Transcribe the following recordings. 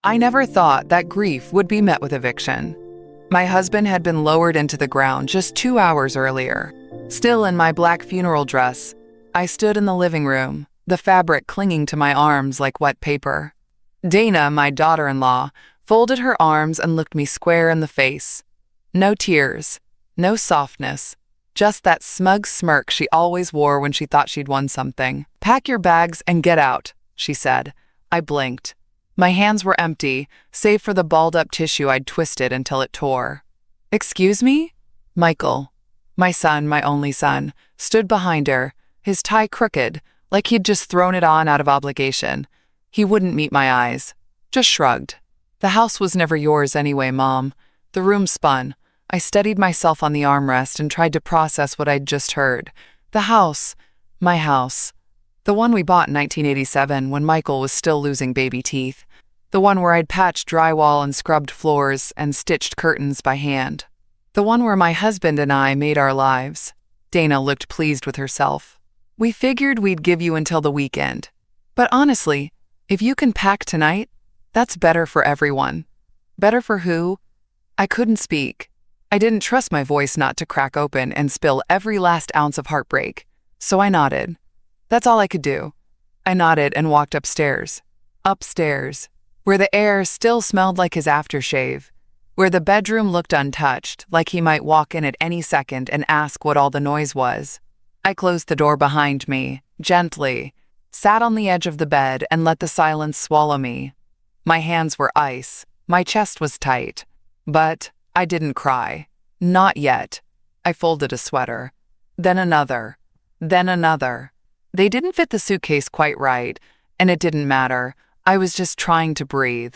I never thought that grief would be met with eviction. My husband had been lowered into the ground just 2 hours earlier. Still in my black funeral dress, I stood in the living room, the fabric clinging to my arms like wet paper. Dana, my daughter-in-law, folded her arms and looked me square in the face. No tears, no softness, just that smug smirk she always wore when she thought she'd won something. "Pack your bags and get out," she said. I blinked. My hands were empty, save for the balled-up tissue I'd twisted until it tore. "Excuse me?" Michael, my son, my only son, stood behind her, his tie crooked, like he'd just thrown it on out of obligation. He wouldn't meet my eyes, just shrugged. "The house was never yours anyway, Mom." The room spun. I steadied myself on the armrest and tried to process what I'd just heard. The house, my house. The one we bought in 1987 when Michael was still losing baby teeth. The one where I'd patched drywall and scrubbed floors and stitched curtains by hand. The one where my husband and I made our lives. Dana looked pleased with herself. "We figured we'd give you until the weekend. But honestly, if you can pack tonight, that's better for everyone." Better for who? I couldn't speak. I didn't trust my voice not to crack open and spill every last ounce of heartbreak. So I nodded. That's all I could do. I nodded and walked upstairs. Upstairs, where the air still smelled like his aftershave, where the bedroom looked untouched, like he might walk in at any second and ask what all the noise was. I closed the door behind me, gently, sat on the edge of the bed and let the silence swallow me. My hands were ice, my chest was tight, but I didn't cry. Not yet. I folded a sweater. Then another. Then another. They didn't fit the suitcase quite right, and it didn't matter. I was just trying to breathe.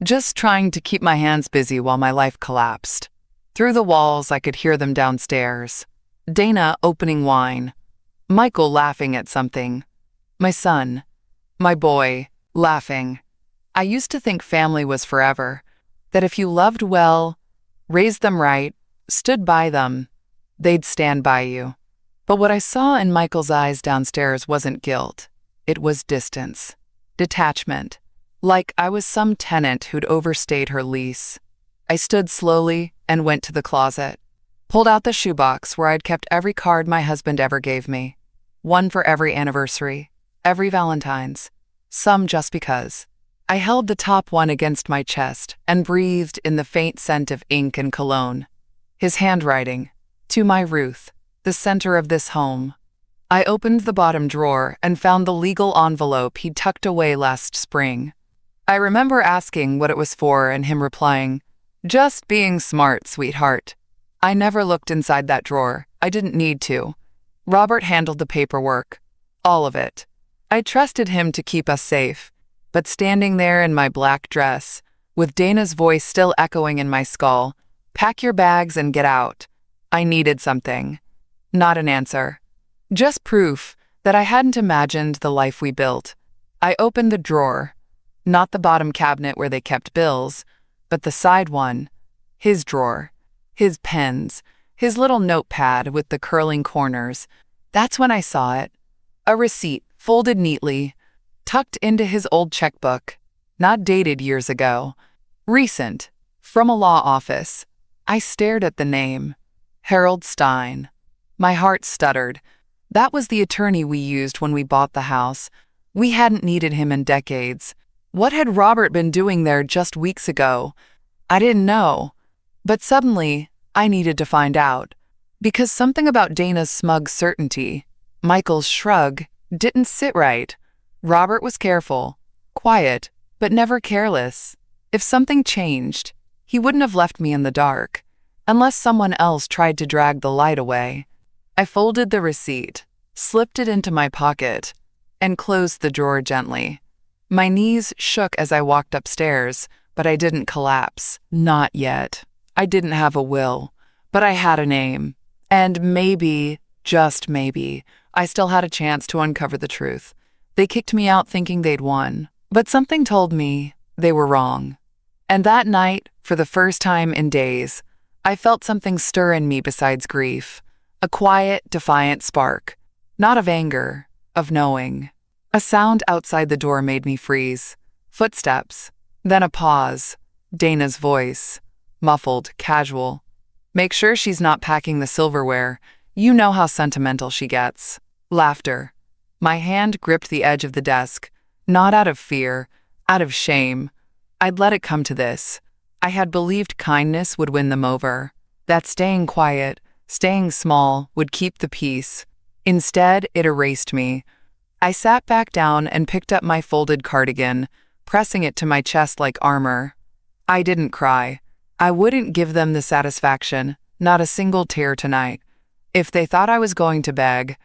Just trying to keep my hands busy while my life collapsed. Through the walls, I could hear them downstairs. Dana opening wine. Michael laughing at something. My son, my boy, laughing. I used to think family was forever, that if you loved well, raised them right, stood by them, they'd stand by you. But what I saw in Michael's eyes downstairs wasn't guilt. It was distance, detachment, like I was some tenant who'd overstayed her lease. I stood slowly and went to the closet, pulled out the shoebox where I'd kept every card my husband ever gave me, one for every anniversary, every Valentine's, some just because. I held the top one against my chest and breathed in the faint scent of ink and cologne. His handwriting, "To my Ruth, the center of this home." I opened the bottom drawer and found the legal envelope he'd tucked away last spring. I remember asking what it was for and him replying, "Just being smart, sweetheart." I never looked inside that drawer. I didn't need to. Robert handled the paperwork. All of it. I trusted him to keep us safe. But standing there in my black dress, with Dana's voice still echoing in my skull, "Pack your bags and get out," I needed something. Not an answer. Just proof that I hadn't imagined the life we built. I opened the drawer. Not the bottom cabinet where they kept bills, but the side one. His drawer. His pens. His little notepad with the curling corners. That's when I saw it. A receipt, folded neatly, tucked into his old checkbook. Not dated years ago. Recent. From a law office. I stared at the name. Harold Stein. My heart stuttered. That was the attorney we used when we bought the house. We hadn't needed him in decades. What had Robert been doing there just weeks ago? I didn't know. But suddenly, I needed to find out. Because something about Dana's smug certainty, Michael's shrug, didn't sit right. Robert was careful, quiet, but never careless. If something changed, he wouldn't have left me in the dark, unless someone else tried to drag the light away. I folded the receipt, slipped it into my pocket, and closed the drawer gently. My knees shook as I walked upstairs, but I didn't collapse. Not yet. I didn't have a will, but I had a name. And maybe, just maybe, I still had a chance to uncover the truth. They kicked me out thinking they'd won, but something told me they were wrong. And that night, for the first time in days, I felt something stir in me besides grief. A quiet, defiant spark. Not of anger, of knowing. A sound outside the door made me freeze. Footsteps. Then a pause. Dana's voice. Muffled, casual. Make sure she's not packing the silverware. You know how sentimental she gets. Laughter. My hand gripped the edge of the desk. Not out of fear, out of shame. I'd let it come to this. I had believed kindness would win them over. That staying quiet, staying small, would keep the peace. Instead, it erased me. I sat back down and picked up my folded cardigan, pressing it to my chest like armor. I didn't cry. I wouldn't give them the satisfaction, not a single tear tonight. If they thought I was going to beg,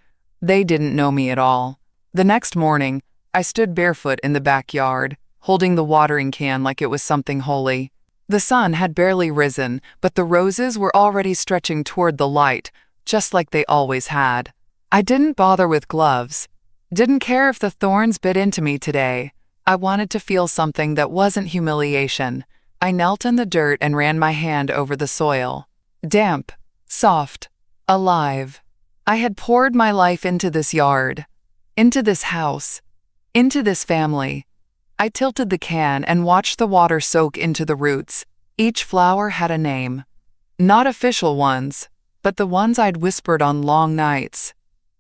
they didn't know me at all. The next morning, I stood barefoot in the backyard, holding the watering can like it was something holy. The sun had barely risen, but the roses were already stretching toward the light, just like they always had. I didn't bother with gloves. Didn't care if the thorns bit into me today. I wanted to feel something that wasn't humiliation. I knelt in the dirt and ran my hand over the soil. Damp, soft, alive. I had poured my life into this yard, into this house, into this family. I tilted the can and watched the water soak into the roots. Each flower had a name. Not official ones, but the ones I'd whispered on long nights.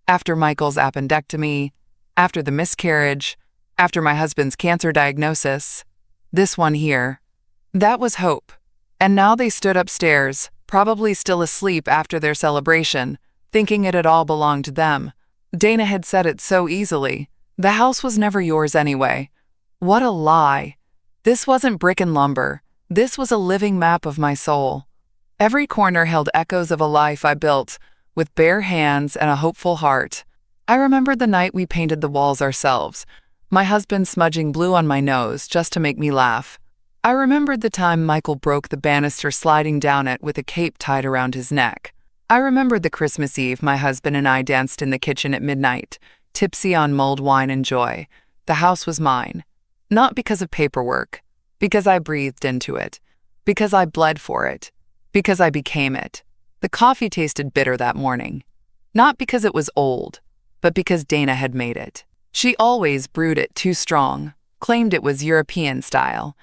After Michael's appendectomy, after the miscarriage, after my husband's cancer diagnosis. This one here. That was hope. And now they stood upstairs, probably still asleep after their celebration, thinking it had all belonged to them. Dana had said it so easily. The house was never yours anyway. What a lie. This wasn't brick and lumber. This was a living map of my soul. Every corner held echoes of a life I built, with bare hands and a hopeful heart. I remembered the night we painted the walls ourselves, my husband smudging blue on my nose just to make me laugh. I remembered the time Michael broke the banister sliding down it with a cape tied around his neck. I remembered the Christmas Eve my husband and I danced in the kitchen at midnight, tipsy on mulled wine and joy. The house was mine. Not because of paperwork, because I breathed into it, because I bled for it, because I became it. The coffee tasted bitter that morning. Not because it was old, but because Dana had made it. She always brewed it too strong, claimed it was European style.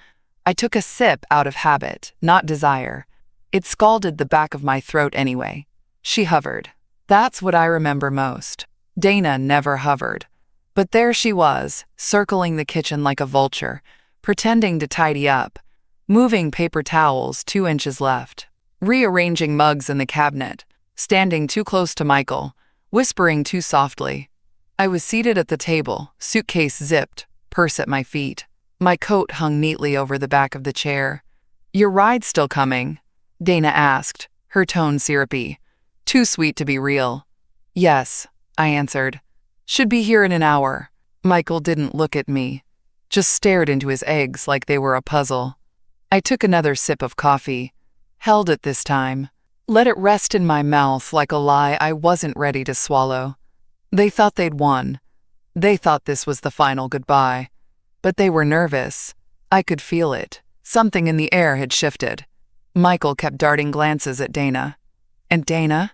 I took a sip out of habit, not desire. It scalded the back of my throat anyway. She hovered. That's what I remember most. Dana never hovered. But there she was, circling the kitchen like a vulture, pretending to tidy up, moving paper towels 2 inches left, rearranging mugs in the cabinet, standing too close to Michael, whispering too softly. I was seated at the table, suitcase zipped, purse at my feet. My coat hung neatly over the back of the chair. "Your ride's still coming?" Dana asked, her tone syrupy. Too sweet to be real. "Yes," I answered. "Should be here in an hour." Michael didn't look at me, just stared into his eggs like they were a puzzle. I took another sip of coffee, held it this time, let it rest in my mouth like a lie I wasn't ready to swallow. They thought they'd won. They thought this was the final goodbye. But they were nervous. I could feel it. Something in the air had shifted. Michael kept darting glances at Dana. And Dana?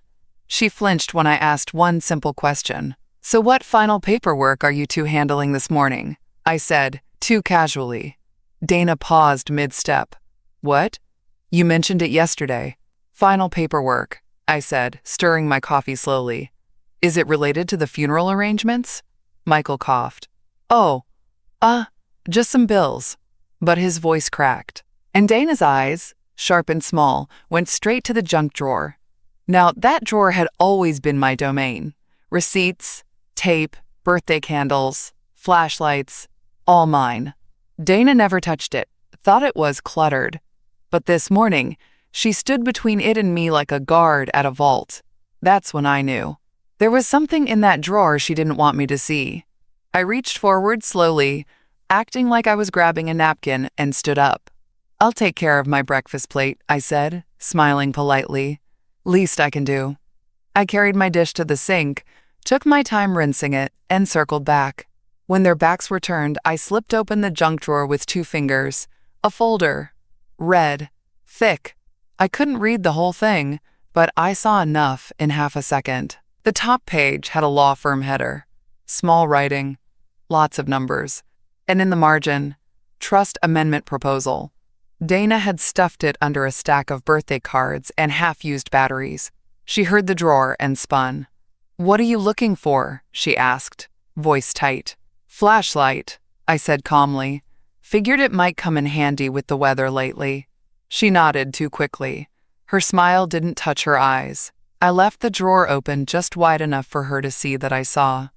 She flinched when I asked one simple question. "So what final paperwork are you two handling this morning?" I said, too casually. Dana paused mid-step. "What? You mentioned it yesterday." "Final paperwork," I said, stirring my coffee slowly. "Is it related to the funeral arrangements?" Michael coughed. "Oh, just some bills." But his voice cracked. And Dana's eyes, sharp and small, went straight to the junk drawer. Now, that drawer had always been my domain. Receipts, tape, birthday candles, flashlights, all mine. Dana never touched it, thought it was cluttered. But this morning, she stood between it and me like a guard at a vault. That's when I knew. There was something in that drawer she didn't want me to see. I reached forward slowly, acting like I was grabbing a napkin, and stood up. "I'll take care of my breakfast plate," I said, smiling politely. "Least I can do." I carried my dish to the sink, took my time rinsing it, and circled back. When their backs were turned, I slipped open the junk drawer with 2 fingers. A folder. Red. Thick. I couldn't read the whole thing, but I saw enough in half a second. The top page had a law firm header. Small writing. Lots of numbers. And in the margin, Trust Amendment Proposal. Dana had stuffed it under a stack of birthday cards and half-used batteries. She heard the drawer and spun. "What are you looking for?" she asked, voice tight. "Flashlight," I said calmly. "Figured it might come in handy with the weather lately." She nodded too quickly. Her smile didn't touch her eyes. I left the drawer open just wide enough for her to see that I saw.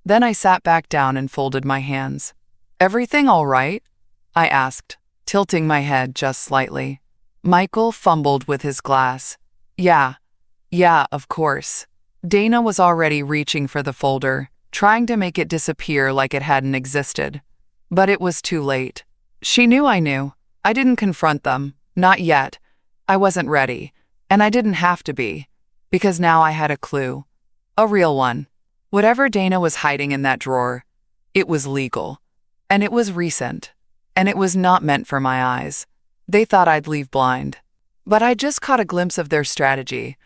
Then I sat back down and folded my hands. "Everything all right?" I asked, tilting my head just slightly. Michael fumbled with his glass. Yeah, of course." Dana was already reaching for the folder, trying to make it disappear like it hadn't existed. But it was too late. She knew I knew. I didn't confront them. Not yet. I wasn't ready. And I didn't have to be. Because now I had a clue. A real one. Whatever Dana was hiding in that drawer, it was legal. And it was recent. And it was not meant for my eyes. They thought I'd leave blind. But I just caught a glimpse of their strategy.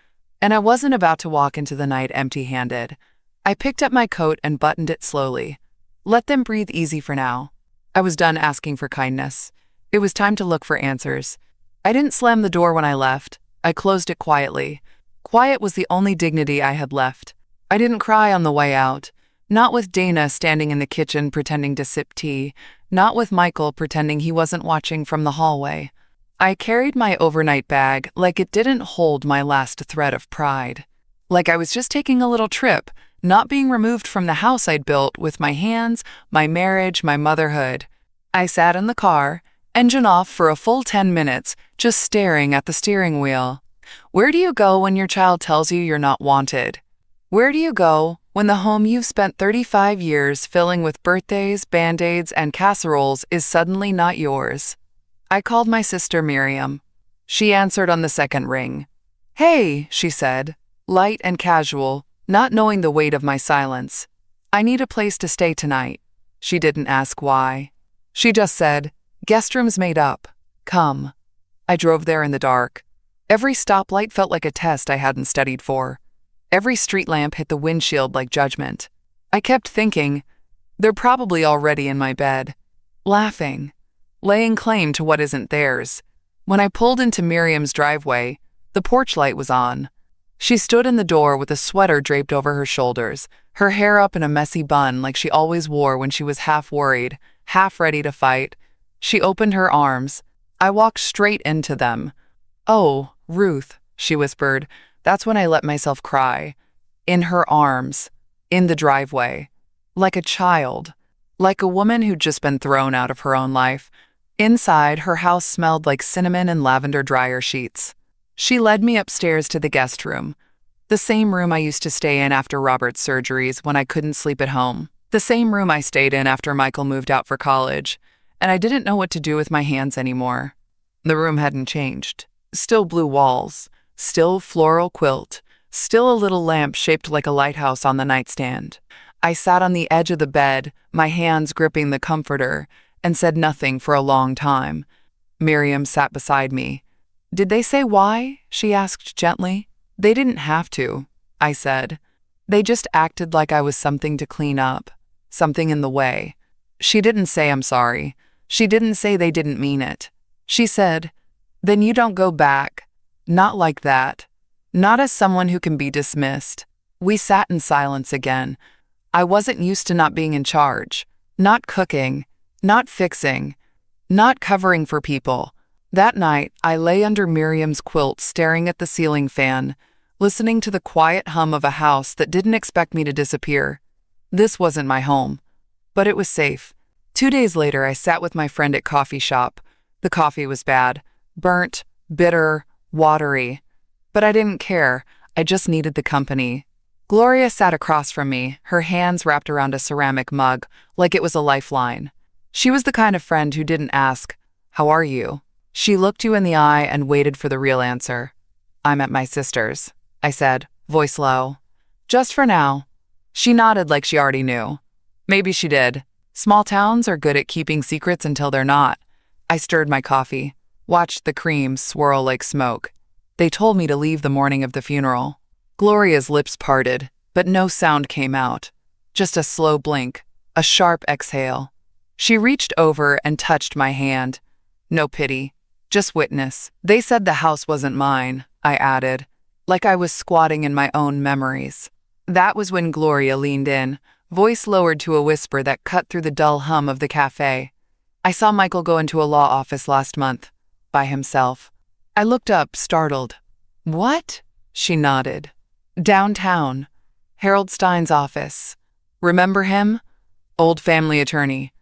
And I wasn't about to walk into the night empty-handed. I picked up my coat and buttoned it slowly. Let them breathe easy for now. I was done asking for kindness. It was time to look for answers. I didn't slam the door when I left. I closed it quietly. Quiet was the only dignity I had left. I didn't cry on the way out. Not with Dana standing in the kitchen pretending to sip tea. Not with Michael pretending he wasn't watching from the hallway. I carried my overnight bag like it didn't hold my last thread of pride. Like I was just taking a little trip, not being removed from the house I'd built with my hands, my marriage, my motherhood. I sat in the car, engine off for a full 10 minutes, just staring at the steering wheel. Where do you go when your child tells you you're not wanted? Where do you go when the home you've spent 35 years filling with birthdays, Band-Aids, and casseroles is suddenly not yours? I called my sister Miriam. She answered on the second ring. "Hey," she said, light and casual, not knowing the weight of my silence. "I need a place to stay tonight." She didn't ask why. She just said, "Guest room's made up. Come." I drove there in the dark. Every stoplight felt like a test I hadn't studied for. Every street lamp hit the windshield like judgment. I kept thinking, they're probably already in my bed, laughing, laying claim to what isn't theirs. When I pulled into Miriam's driveway, the porch light was on. She stood in the door with a sweater draped over her shoulders, her hair up in a messy bun like she always wore when she was half worried, half ready to fight. She opened her arms. I walked straight into them. "Oh, Ruth," she whispered. That's when I let myself cry. In her arms. In the driveway. Like a child. Like a woman who'd just been thrown out of her own life. Inside, her house smelled like cinnamon and lavender dryer sheets. She led me upstairs to the guest room. The same room I used to stay in after Robert's surgeries when I couldn't sleep at home. The same room I stayed in after Michael moved out for college. And I didn't know what to do with my hands anymore. The room hadn't changed. Still blue walls. Still floral quilt. Still a little lamp shaped like a lighthouse on the nightstand. I sat on the edge of the bed, my hands gripping the comforter, and said nothing for a long time. Miriam sat beside me. "Did they say why?" she asked gently. "They didn't have to," I said. "They just acted like I was something to clean up, something in the way." She didn't say I'm sorry. She didn't say they didn't mean it. She said, "Then you don't go back. Not like that. Not as someone who can be dismissed." We sat in silence again. I wasn't used to not being in charge. Not cooking. Not fixing. Not covering for people. That night, I lay under Miriam's quilt staring at the ceiling fan, listening to the quiet hum of a house that didn't expect me to disappear. This wasn't my home. But it was safe. 2 days later, I sat with my friend at coffee shop. The coffee was bad. Burnt, bitter, watery. But I didn't care. I just needed the company. Gloria sat across from me, her hands wrapped around a ceramic mug, like it was a lifeline. She was the kind of friend who didn't ask, "How are you?" She looked you in the eye and waited for the real answer. "I'm at my sister's," I said, voice low. "Just for now." She nodded like she already knew. Maybe she did. Small towns are good at keeping secrets until they're not. I stirred my coffee, watched the cream swirl like smoke. They told me to leave the morning of the funeral. Gloria's lips parted, but no sound came out. Just a slow blink, a sharp exhale. She reached over and touched my hand. No pity, just witness. They said the house wasn't mine, I added, like I was squatting in my own memories. That was when Gloria leaned in, voice lowered to a whisper that cut through the dull hum of the cafe. I saw Michael go into a law office last month, by himself. I looked up, startled. What? She nodded. Downtown. Harold Stein's office. Remember him? Old family attorney.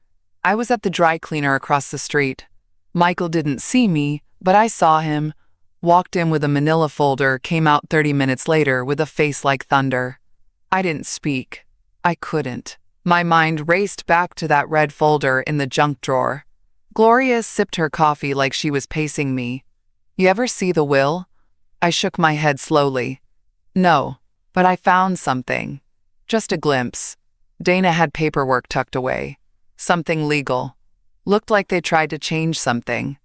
I was at the dry cleaner across the street. Michael didn't see me, but I saw him. Walked in with a manila folder, came out 30 minutes later with a face like thunder. I didn't speak. I couldn't. My mind raced back to that red folder in the junk drawer. Gloria sipped her coffee like she was pacing me. You ever see the will? I shook my head slowly. No, but I found something. Just a glimpse. Dana had paperwork tucked away. Something legal. Looked like they tried to change something.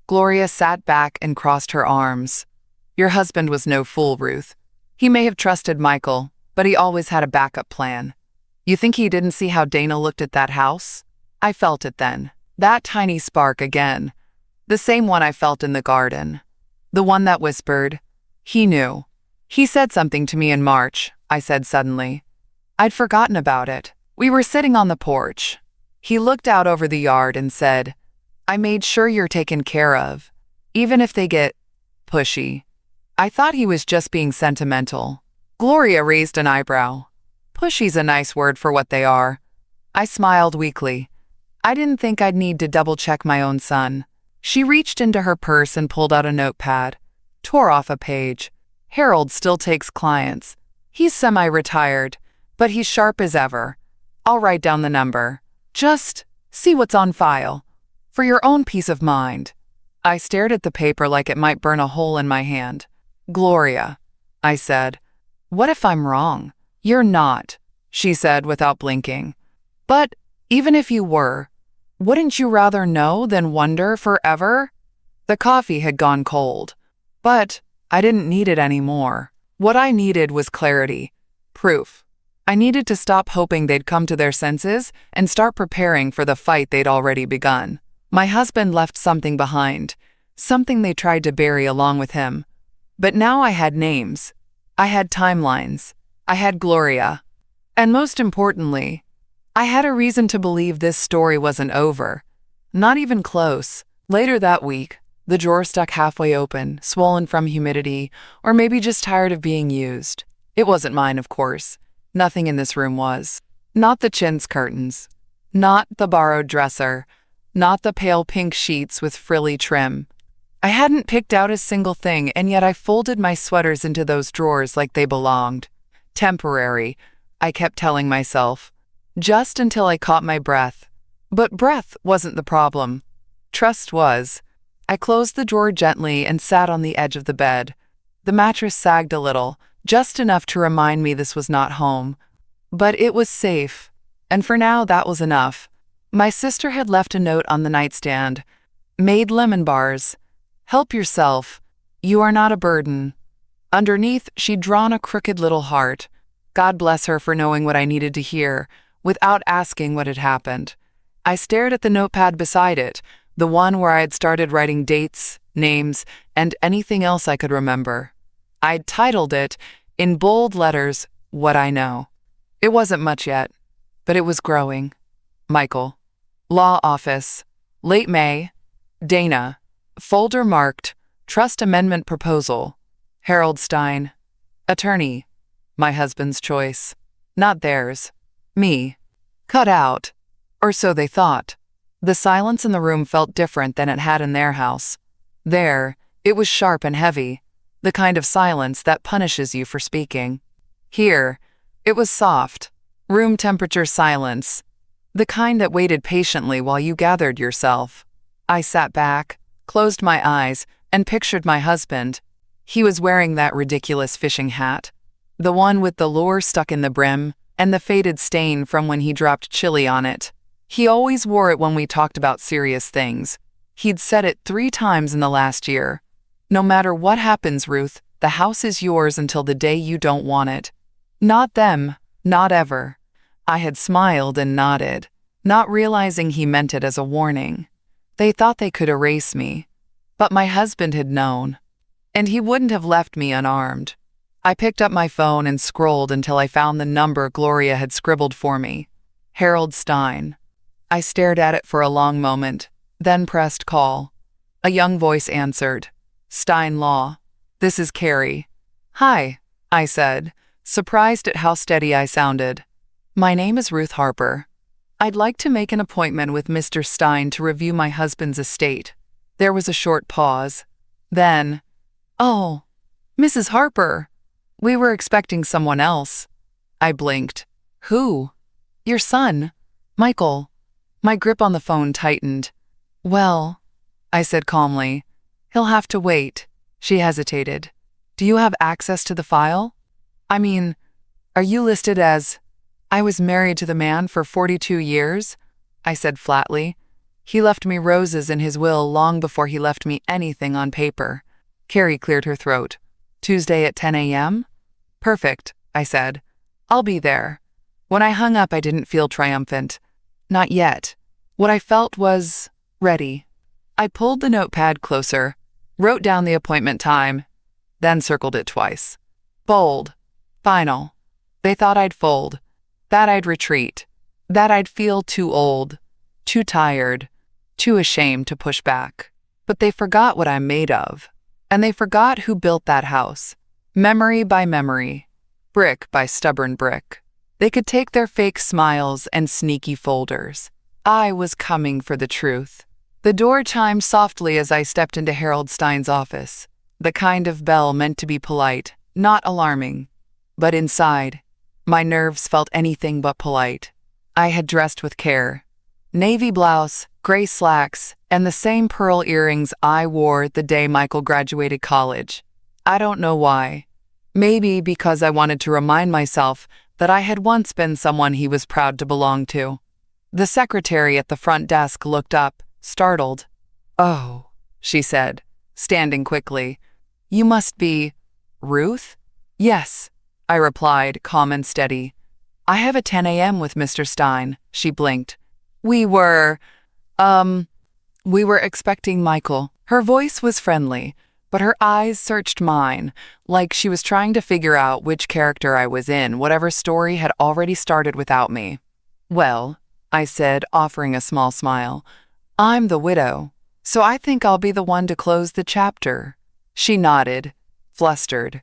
Gloria sat back and crossed her arms. Your husband was no fool, Ruth. He may have trusted Michael, but he always had a backup plan. You think he didn't see how Dana looked at that house? I felt it then. That tiny spark again. The same one I felt in the garden. The one that whispered. He knew. He said something to me in March, I said suddenly. I'd forgotten about it. We were sitting on the porch. He looked out over the yard and said, I made sure you're taken care of, even if they get pushy. I thought he was just being sentimental. Gloria raised an eyebrow. Pushy's a nice word for what they are. I smiled weakly. I didn't think I'd need to double-check my own son. She reached into her purse and pulled out a notepad, tore off a page. Harold still takes clients. He's semi-retired, but he's sharp as ever. I'll write down the number. Just see what's on file. For your own peace of mind. I stared at the paper like it might burn a hole in my hand. Gloria, I said, what if I'm wrong? You're not, she said without blinking. But even if you were, wouldn't you rather know than wonder forever? The coffee had gone cold, but I didn't need it anymore. What I needed was clarity, proof. I needed to stop hoping they'd come to their senses and start preparing for the fight they'd already begun. My husband left something behind, something they tried to bury along with him. But now I had names. I had timelines. I had Gloria. And most importantly, I had a reason to believe this story wasn't over. Not even close. Later that week, the drawer stuck halfway open, swollen from humidity, or maybe just tired of being used. It wasn't mine, of course. Nothing in this room was. Not the chintz curtains. Not the borrowed dresser. Not the pale pink sheets with frilly trim. I hadn't picked out a single thing, and yet I folded my sweaters into those drawers like they belonged. Temporary, I kept telling myself. Just until I caught my breath. But breath wasn't the problem. Trust was. I closed the drawer gently and sat on the edge of the bed. The mattress sagged a little, just enough to remind me this was not home. But it was safe, and for now that was enough. My sister had left a note on the nightstand. Made lemon bars. Help yourself. You are not a burden. Underneath, she'd drawn a crooked little heart. God bless her for knowing what I needed to hear, without asking what had happened. I stared at the notepad beside it, the one where I had started writing dates, names, and anything else I could remember. I'd titled it, in bold letters, What I Know. It wasn't much yet, but it was growing. Michael. Law office. Late May. Dana. Folder marked, Trust Amendment Proposal. Harold Stein. Attorney. My husband's choice. Not theirs. Me. Cut out. Or so they thought. The silence in the room felt different than it had in their house. There, it was sharp and heavy, the kind of silence that punishes you for speaking. Here, it was soft, room temperature silence, the kind that waited patiently while you gathered yourself. I sat back, closed my eyes, and pictured my husband. He was wearing that ridiculous fishing hat, the one with the lure stuck in the brim and the faded stain from when he dropped chili on it. He always wore it when we talked about serious things. He'd said it 3 times in the last year. No matter what happens, Ruth, the house is yours until the day you don't want it. Not them, not ever. I had smiled and nodded. not realizing he meant it as a warning. They thought they could erase me, but my husband had known, and he wouldn't have left me unarmed. I picked up my phone and scrolled until I found the number Gloria had scribbled for me. Harold Stein. I stared at it for a long moment, then pressed call. A young voice answered. Stein Law. This is Carrie. Hi, I said, surprised at how steady I sounded. My name is Ruth Harper. I'd like to make an appointment with Mr. Stein to review my husband's estate. There was a short pause. Then, oh, Mrs. Harper. We were expecting someone else. I blinked. Who? Your son, Michael. My grip on the phone tightened. Well, I said calmly, he'll have to wait. She hesitated. Do you have access to the file? I mean, are you listed as... I was married to the man for 42 years, I said flatly. He left me roses in his will long before he left me anything on paper. Carrie cleared her throat. Tuesday at 10 a.m.? Perfect, I said. I'll be there. When I hung up, I didn't feel triumphant. Not yet. What I felt was ready. I pulled the notepad closer, wrote down the appointment time, then circled it twice. Bold. Final. They thought I'd fold, that I'd retreat, that I'd feel too old, too tired, too ashamed to push back. But they forgot what I'm made of, and they forgot who built that house. Memory by memory, brick by stubborn brick. They could take their fake smiles and sneaky folders. I was coming for the truth. The door chimed softly as I stepped into Harold Stein's office, the kind of bell meant to be polite, not alarming. But inside, my nerves felt anything but polite. I had dressed with care. Navy blouse, gray slacks, and the same pearl earrings I wore the day Michael graduated college. I don't know why. Maybe because I wanted to remind myself that I had once been someone he was proud to belong to. The secretary at the front desk looked up, startled. Oh, she said, standing quickly. You must be... Ruth? Yes, I replied, calm and steady. I have a 10 a.m. with Mr. Stein, she blinked. We were expecting Michael. Her voice was friendly, but her eyes searched mine, like she was trying to figure out which character I was in, whatever story had already started without me. Well, I said, offering a small smile, I'm the widow, so I think I'll be the one to close the chapter. She nodded, flustered.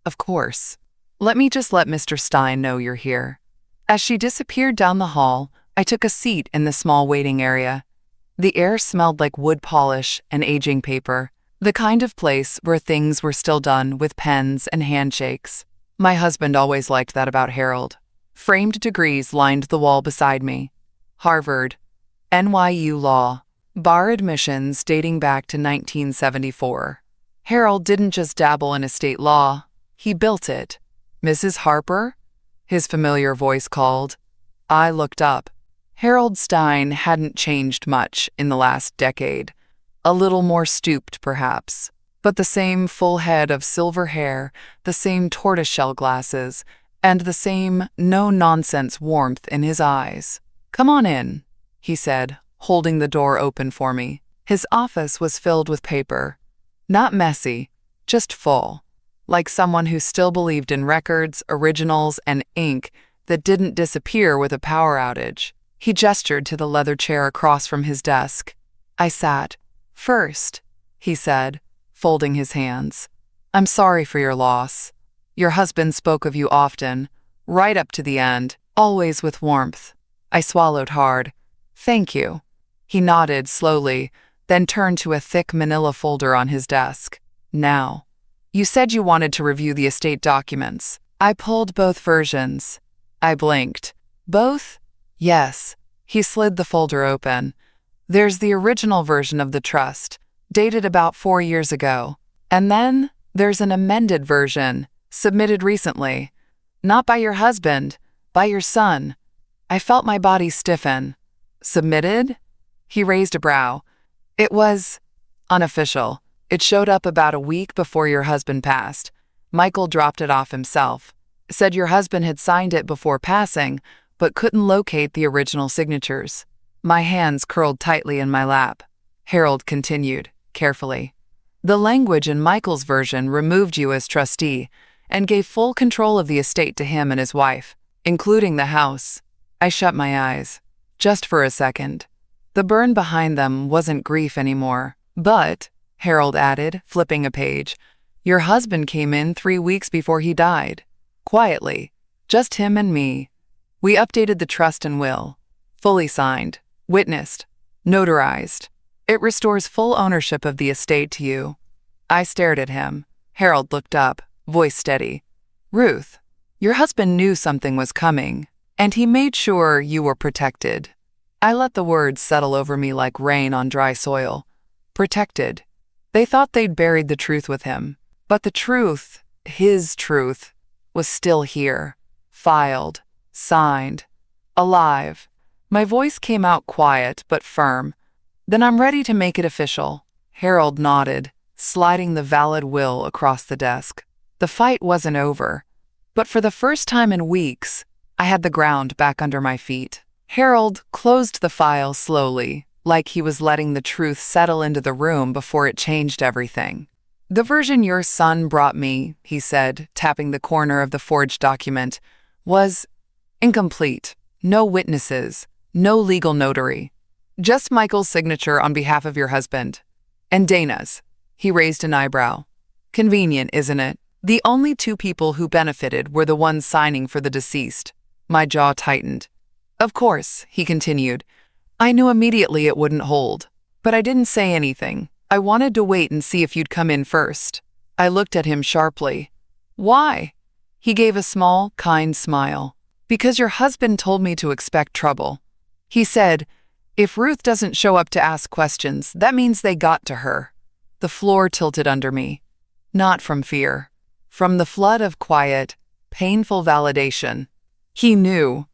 Of course. Let me just let Mr. Stein know you're here. As she disappeared down the hall, I took a seat in the small waiting area. The air smelled like wood polish and aging paper, the kind of place where things were still done with pens and handshakes. My husband always liked that about Harold. Framed degrees lined the wall beside me. Harvard, NYU Law, bar admissions dating back to 1974. Harold didn't just dabble in estate law, he built it. Mrs. Harper? His familiar voice called. I looked up. Harold Stein hadn't changed much in the last decade. A little more stooped, perhaps. But the same full head of silver hair, the same tortoiseshell glasses, and the same no-nonsense warmth in his eyes. Come on in, he said, holding the door open for me. His office was filled with paper. Not messy, just full. Like someone who still believed in records, originals, and ink that didn't disappear with a power outage. He gestured to the leather chair across from his desk. I sat. First, he said, folding his hands. I'm sorry for your loss. Your husband spoke of you often, right up to the end, always with warmth. I swallowed hard. Thank you. He nodded slowly, then turned to a thick manila folder on his desk. Now. You said you wanted to review the estate documents. I pulled both versions. I blinked. Both? Yes. He slid the folder open. There's the original version of the trust, dated about 4 years ago. And then there's an amended version, submitted recently. Not by your husband, by your son. I felt my body stiffen. Submitted? He raised a brow. It was unofficial. It showed up about a week before your husband passed. Michael dropped it off himself. Said your husband had signed it before passing, but couldn't locate the original signatures. My hands curled tightly in my lap. Harold continued, carefully. The language in Michael's version removed you as trustee and gave full control of the estate to him and his wife, including the house. I shut my eyes, just for a second. The burn behind them wasn't grief anymore. But, Harold added, flipping a page, your husband came in 3 weeks before he died. Quietly, just him and me. We updated the trust and will. Fully signed, witnessed, notarized. It restores full ownership of the estate to you. I stared at him. Harold looked up, voice steady. Ruth, your husband knew something was coming, and he made sure you were protected. I let the words settle over me like rain on dry soil. Protected. They thought they'd buried the truth with him, but the truth, his truth, was still here. Filed, signed, alive. My voice came out quiet but firm. Then I'm ready to make it official. Harold nodded, sliding the valid will across the desk. The fight wasn't over, but for the first time in weeks, I had the ground back under my feet. Harold closed the file slowly, like he was letting the truth settle into the room before it changed everything. The version your son brought me, he said, tapping the corner of the forged document, was incomplete. No witnesses, no legal notary. Just Michael's signature on behalf of your husband. And Dana's. He raised an eyebrow. Convenient, isn't it? The only 2 people who benefited were the ones signing for the deceased. My jaw tightened. Of course, he continued. I knew immediately it wouldn't hold. But I didn't say anything. I wanted to wait and see if you'd come in first. I looked at him sharply. Why? He gave a small, kind smile. Because your husband told me to expect trouble. He said, if Ruth doesn't show up to ask questions, that means they got to her. The floor tilted under me. Not from fear. From the flood of quiet, painful validation. He knew.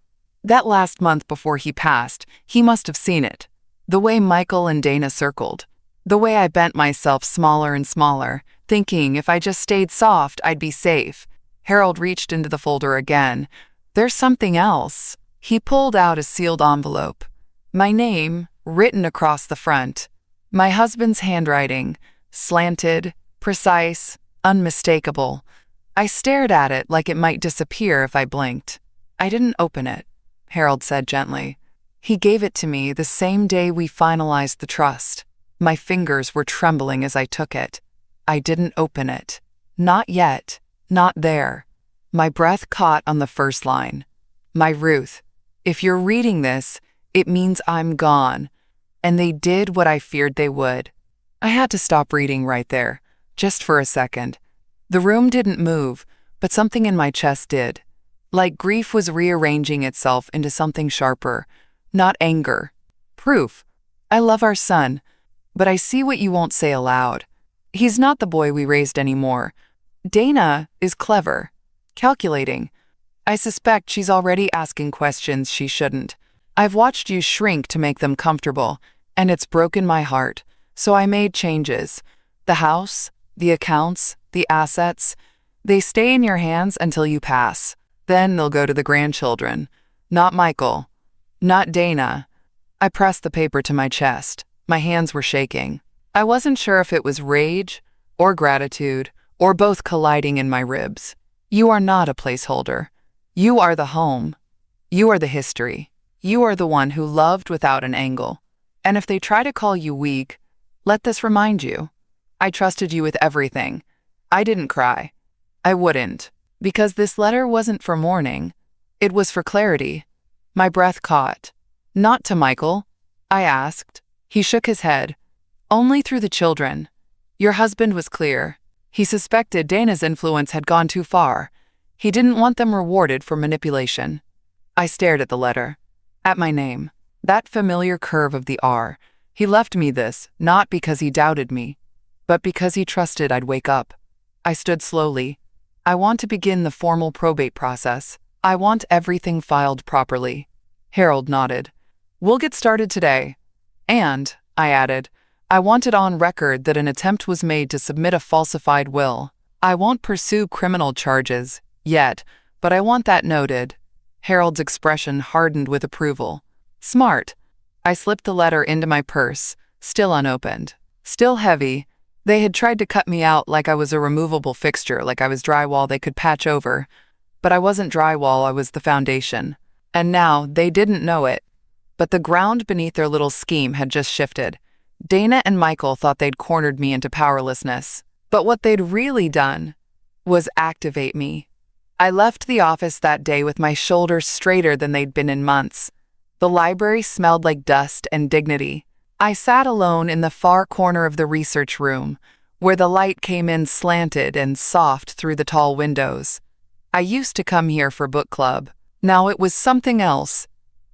That last month before he passed, he must have seen it. The way Michael and Dana circled. The way I bent myself smaller and smaller, thinking if I just stayed soft, I'd be safe. Harold reached into the folder again. There's something else. He pulled out a sealed envelope. My name, written across the front. My husband's handwriting, slanted, precise, unmistakable. I stared at it like it might disappear if I blinked. I didn't open it, Harold said gently. He gave it to me the same day we finalized the trust. My fingers were trembling as I took it. I didn't open it. Not yet. Not there. My breath caught on the first line. My Ruth, if you're reading this, it means I'm gone. And they did what I feared they would. I had to stop reading right there, just for a second. The room didn't move, but something in my chest did. Like grief was rearranging itself into something sharper, not anger. Proof. I love our son, but I see what you won't say aloud. He's not the boy we raised anymore. Dana is clever, calculating. I suspect she's already asking questions she shouldn't. I've watched you shrink to make them comfortable, and it's broken my heart, so I made changes. The house, the accounts, the assets, they stay in your hands until you pass. Then they'll go to the grandchildren. Not Michael. Not Dana. I pressed the paper to my chest. My hands were shaking. I wasn't sure if it was rage or gratitude or both colliding in my ribs. You are not a placeholder. You are the home. You are the history. You are the one who loved without an angle. And if they try to call you weak, let this remind you. I trusted you with everything. I didn't cry. I wouldn't. Because this letter wasn't for mourning. It was for clarity. My breath caught. Not to Michael, I asked. He shook his head. Only through the children. Your husband was clear. He suspected Dana's influence had gone too far. He didn't want them rewarded for manipulation. I stared at the letter. At my name. That familiar curve of the R. He left me this, not because he doubted me, but because he trusted I'd wake up. I stood slowly. I want to begin the formal probate process. I want everything filed properly. Harold nodded. We'll get started today. And, I added, I want it on record that an attempt was made to submit a falsified will. I won't pursue criminal charges, yet, but I want that noted. Harold's expression hardened with approval. Smart. I slipped the letter into my purse, still unopened. Still heavy. They had tried to cut me out like I was a removable fixture, like I was drywall they could patch over. But I wasn't drywall, I was the foundation. And now, they didn't know it, but the ground beneath their little scheme had just shifted. Dana and Michael thought they'd cornered me into powerlessness. But what they'd really done was activate me. I left the office that day with my shoulders straighter than they'd been in months. The library smelled like dust and dignity. I sat alone in the far corner of the research room, where the light came in slanted and soft through the tall windows. I used to come here for book club. Now it was something else.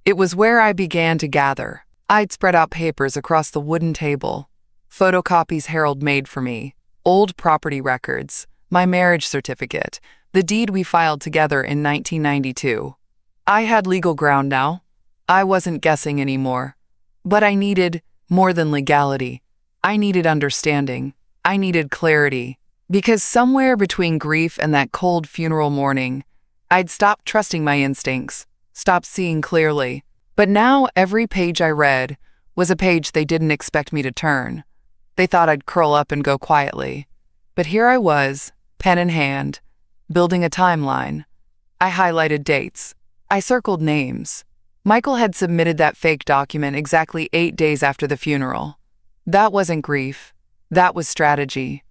It was where I began to gather. I'd spread out papers across the wooden table. Photocopies Harold made for me, old property records, my marriage certificate, the deed we filed together in 1992. I had legal ground now. I wasn't guessing anymore. But I needed more than legality. I needed understanding. I needed clarity. Because somewhere between grief and that cold funeral morning, I'd stopped trusting my instincts, stopped seeing clearly. But now every page I read was a page they didn't expect me to turn. They thought I'd curl up and go quietly. But here I was, pen in hand, building a timeline. I highlighted dates. I circled names. Michael had submitted that fake document exactly 8 days after the funeral. That wasn't grief. That was strategy.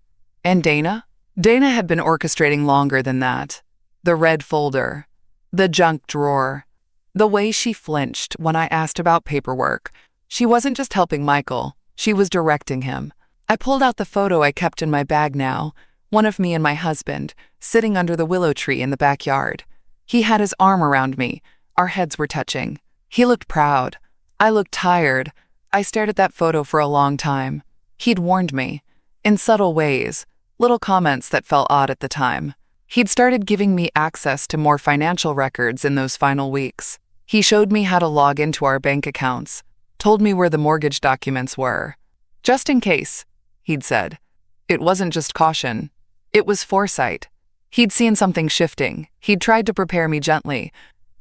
And Dana? Dana had been orchestrating longer than that. The red folder. The junk drawer. The way she flinched when I asked about paperwork. She wasn't just helping Michael. She was directing him. I pulled out the photo I kept in my bag now, one of me and my husband, sitting under the willow tree in the backyard. He had his arm around me. Our heads were touching. He looked proud. I looked tired. I stared at that photo for a long time. He'd warned me. In subtle ways, little comments that felt odd at the time. He'd started giving me access to more financial records in those final weeks. He showed me how to log into our bank accounts, told me where the mortgage documents were. Just in case, he'd said. It wasn't just caution. It was foresight. He'd seen something shifting. He'd tried to prepare me gently.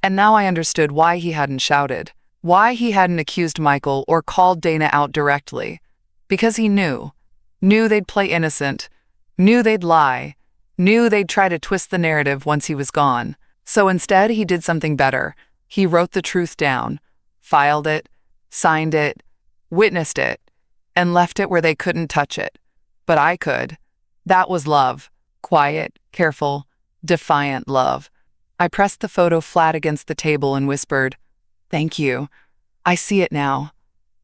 And now I understood why he hadn't shouted, why he hadn't accused Michael or called Dana out directly. Because he knew they'd play innocent, knew they'd lie, knew they'd try to twist the narrative once he was gone. So instead, he did something better. He wrote the truth down, filed it, signed it, witnessed it, and left it where they couldn't touch it. But I could. That was love. Quiet, careful, defiant love. I pressed the photo flat against the table and whispered, "Thank you. I see it now."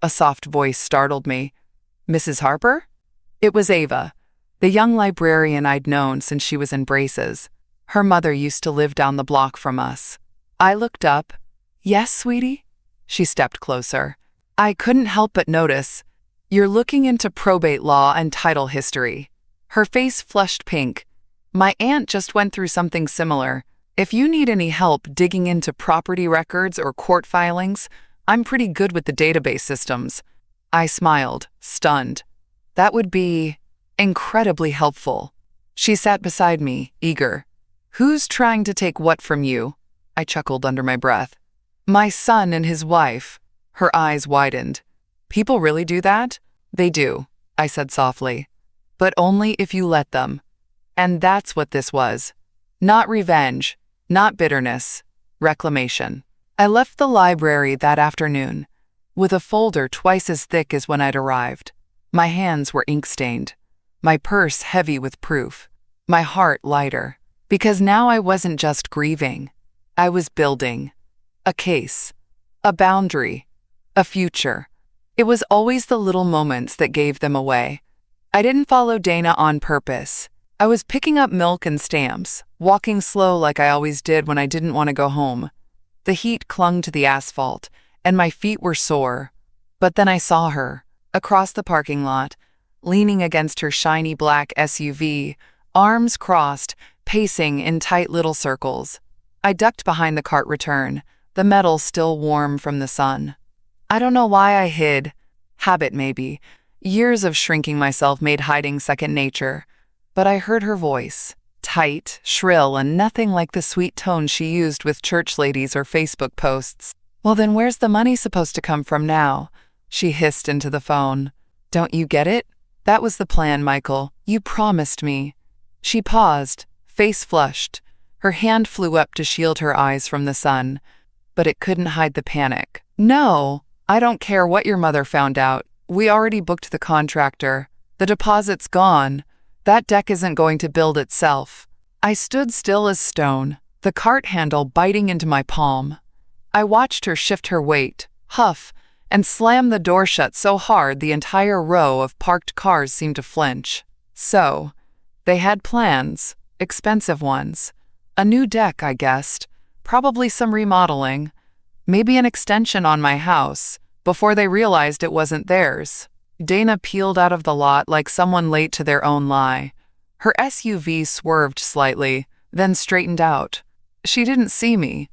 A soft voice startled me. "Mrs. Harper?" It was Ava, the young librarian I'd known since she was in braces. Her mother used to live down the block from us. I looked up. "Yes, sweetie?" She stepped closer. I couldn't help but notice, "You're looking into probate law and title history." Her face flushed pink. "My aunt just went through something similar. If you need any help digging into property records or court filings, I'm pretty good with the database systems." I smiled, stunned. That would be incredibly helpful. She sat beside me, eager. "Who's trying to take what from you?" I chuckled under my breath. "My son and his wife." Her eyes widened. "People really do that?" "They do," I said softly. "But only if you let them." And that's what this was. Not revenge, not bitterness, reclamation. I left the library that afternoon, with a folder twice as thick as when I'd arrived. My hands were ink-stained, my purse heavy with proof, my heart lighter. Because now I wasn't just grieving. I was building. A case. A boundary. A future. It was always the little moments that gave them away. I didn't follow Dana on purpose. I was picking up milk and stamps, walking slow like I always did when I didn't want to go home. The heat clung to the asphalt, and my feet were sore. But then I saw her, across the parking lot, leaning against her shiny black SUV, arms crossed, pacing in tight little circles. I ducked behind the cart return, the metal still warm from the sun. I don't know why I hid. Habit, maybe. Years of shrinking myself made hiding second nature. But I heard her voice. Tight, shrill, and nothing like the sweet tone she used with church ladies or Facebook posts. "Well, then where's the money supposed to come from now?" she hissed into the phone. "Don't you get it? That was the plan, Michael. You promised me." She paused, face flushed. Her hand flew up to shield her eyes from the sun, but it couldn't hide the panic. "No, I don't care what your mother found out. We already booked the contractor. The deposit's gone. That deck isn't going to build itself." I stood still as stone, the cart handle biting into my palm. I watched her shift her weight, huff, and slam the door shut so hard the entire row of parked cars seemed to flinch. So, they had plans, expensive ones. A new deck, I guessed, probably some remodeling, maybe an extension on my house, before they realized it wasn't theirs. Dana peeled out of the lot like someone late to their own lie. Her SUV swerved slightly, then straightened out. She didn't see me,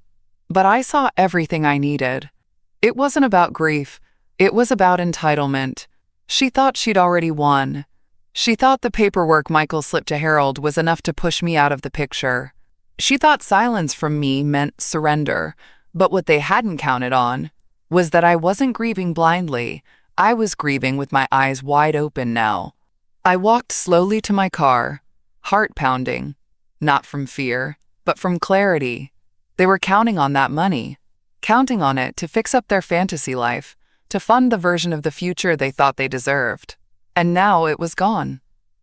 but I saw everything I needed. It wasn't about grief. It was about entitlement. She thought she'd already won. She thought the paperwork Michael slipped to Harold was enough to push me out of the picture. She thought silence from me meant surrender, but what they hadn't counted on was that I wasn't grieving blindly. I was grieving with my eyes wide open now. I walked slowly to my car, heart pounding, not from fear, but from clarity. They were counting on that money, counting on it to fix up their fantasy life, to fund the version of the future they thought they deserved. And now it was gone.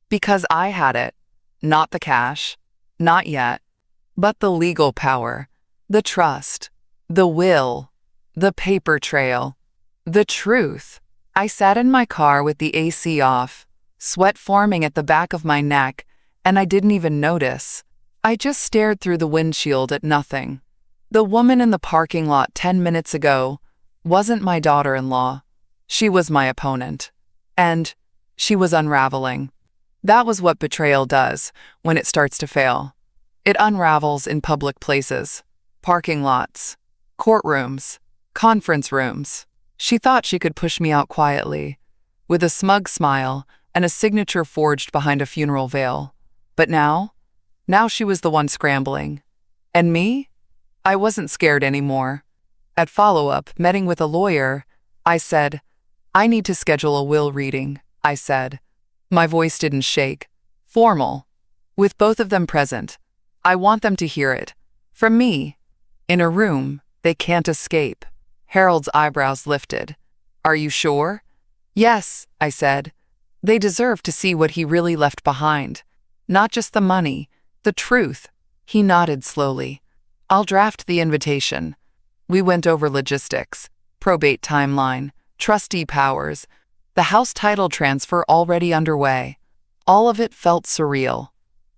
Because I had it. Not the cash. Not yet. But the legal power, the trust, the will, the paper trail, the truth. I sat in my car with the AC off, sweat forming at the back of my neck, and I didn't even notice. I just stared through the windshield at nothing. The woman in the parking lot 10 minutes ago wasn't my daughter-in-law. She was my opponent. And she was unraveling. That was what betrayal does when it starts to fail. It unravels in public places, parking lots, courtrooms, conference rooms. She thought she could push me out quietly, with a smug smile and a signature forged behind a funeral veil. But now she was the one scrambling. And me? I wasn't scared anymore. At follow-up, meeting with a lawyer, I said, "I need to schedule a will reading," I said. My voice didn't shake. Formal. With both of them present. I want them to hear it. From me. In a room they can't escape. Harold's eyebrows lifted. "Are you sure?" "Yes," I said. "They deserve to see what he really left behind. Not just the money, the truth." He nodded slowly. "I'll draft the invitation." We went over logistics, probate timeline, trustee powers, the house title transfer already underway. All of it felt surreal,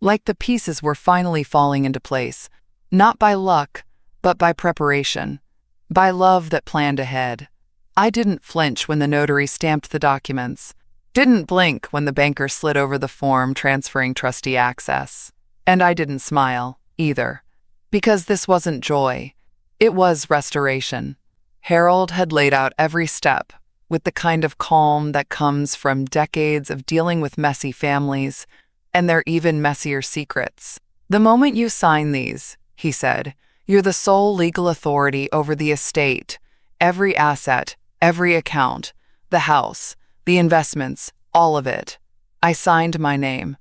like the pieces were finally falling into place, not by luck, but by preparation, by love that planned ahead. I didn't flinch when the notary stamped the documents, didn't blink when the banker slid over the form transferring trustee access. And I didn't smile, either, because this wasn't joy. It was restoration. Harold had laid out every step, with the kind of calm that comes from decades of dealing with messy families and their even messier secrets. "The moment you sign these," he said, "you're the sole legal authority over the estate, every asset, every account, the house, the investments, all of it." I signed my name,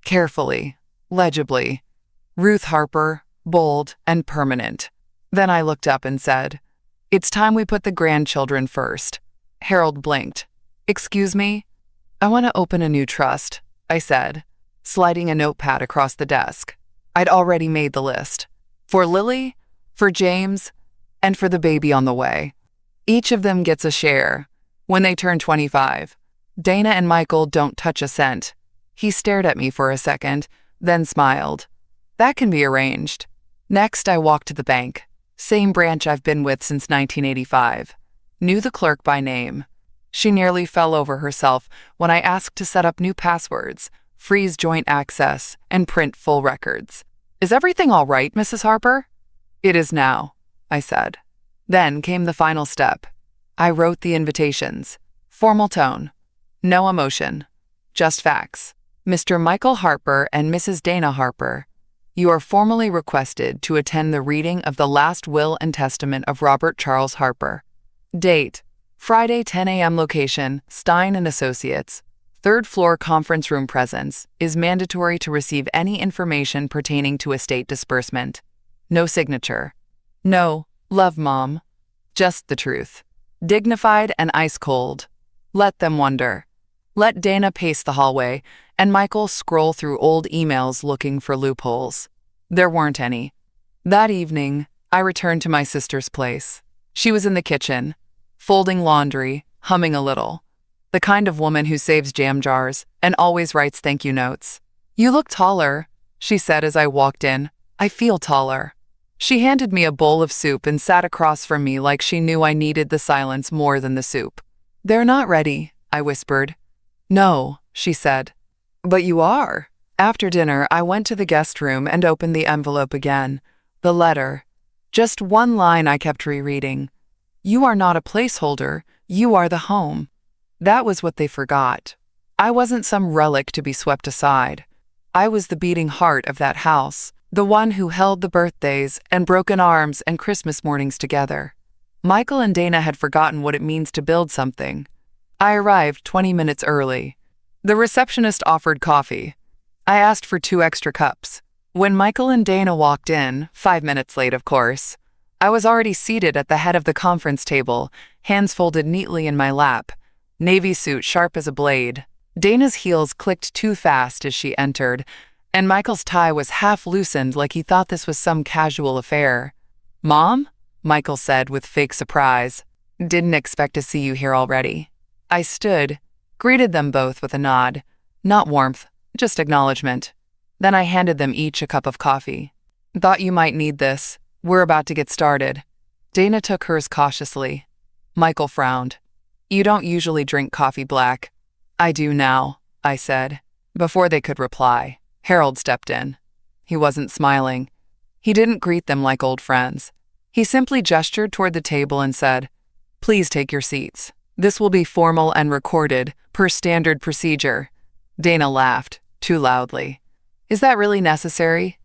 carefully, legibly. Ruth Harper, bold and permanent. Then I looked up and said, "It's time we put the grandchildren first." Harold blinked. "Excuse me?" "I want to open a new trust," I said, sliding a notepad across the desk. I'd already made the list. For Lily, for James, and for the baby on the way. Each of them gets a share. When they turn 25, Dana and Michael don't touch a cent. He stared at me for a second, then smiled. "That can be arranged." Next, I walked to the bank. Same branch I've been with since 1985. Knew the clerk by name. She nearly fell over herself when I asked to set up new passwords, freeze joint access, and print full records. "Is everything all right, Mrs. Harper?" "It is now," I said. Then came the final step. I wrote the invitations. Formal tone. No emotion. Just facts. Mr. Michael Harper and Mrs. Dana Harper, You are formally requested to attend the reading of the last will and testament of Robert Charles Harper. Date: Friday, 10 a.m. Location: Stein and Associates. Third floor conference room presence. Is mandatory to receive any information pertaining to estate disbursement. No signature. No, love, Mom. Just the truth. Dignified and ice cold. Let them wonder. Let Dana pace the hallway, and Michael scroll through old emails looking for loopholes. There weren't any. That evening, I returned to my sister's place. She was in the kitchen, folding laundry, humming a little. The kind of woman who saves jam jars and always writes thank you notes. "You look taller," she said as I walked in. "I feel taller." She handed me a bowl of soup and sat across from me like she knew I needed the silence more than the soup. "They're not ready," I whispered. "No," she said. "But you are." After dinner, I went to the guest room and opened the envelope again. The letter. Just one line I kept rereading. "You are not a placeholder, you are the home." That was what they forgot. I wasn't some relic to be swept aside. I was the beating heart of that house, the one who held the birthdays and broken arms and Christmas mornings together. Michael and Dana had forgotten what it means to build something. I arrived 20 minutes early. The receptionist offered coffee. I asked for 2 extra cups. When Michael and Dana walked in, 5 minutes late, of course, I was already seated at the head of the conference table, hands folded neatly in my lap, navy suit sharp as a blade. Dana's heels clicked too fast as she entered, and Michael's tie was half loosened like he thought this was some casual affair. "Mom?" Michael said with fake surprise. "Didn't expect to see you here already." I stood, greeted them both with a nod. Not warmth, just acknowledgement. Then I handed them each a cup of coffee. "Thought you might need this. We're about to get started." Dana took hers cautiously. Michael frowned. "You don't usually drink coffee black." "I do now," I said. Before they could reply, Harold stepped in. He wasn't smiling. He didn't greet them like old friends. He simply gestured toward the table and said, "Please take your seats. This will be formal and recorded, per standard procedure." Dana laughed, too loudly. "Is that really necessary?